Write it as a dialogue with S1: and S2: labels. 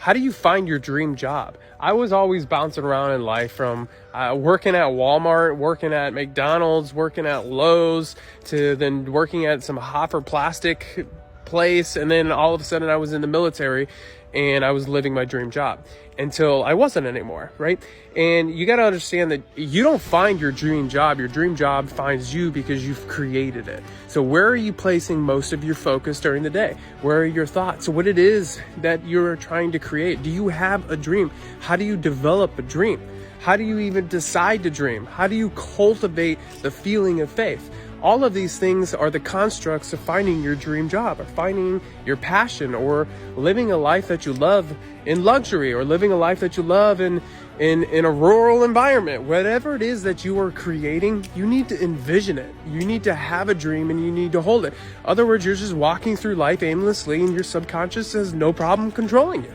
S1: How do you find your dream job? I was always bouncing around in life from working at Walmart, working at McDonald's, working at Lowe's, to then working at some Hoffer plastic place. And then all of a sudden I was in the military and I was living my dream job until I wasn't anymore, right? And you got to understand that you don't find your dream job finds you because you've created it. So where are you placing most of your focus during the day? Where are your thoughts? So what it is that you're trying to create? Do you have a dream? How do you develop a dream? How do you even decide to dream? How do you cultivate the feeling of faith? All of these things are the constructs of finding your dream job, or finding your passion, or living a life that you love in luxury, or living a life that you love in a rural environment. Whatever it is that you are creating, you need to envision it. You need to have a dream and you need to hold it. Other words, you're just walking through life aimlessly and your subconscious has no problem controlling you.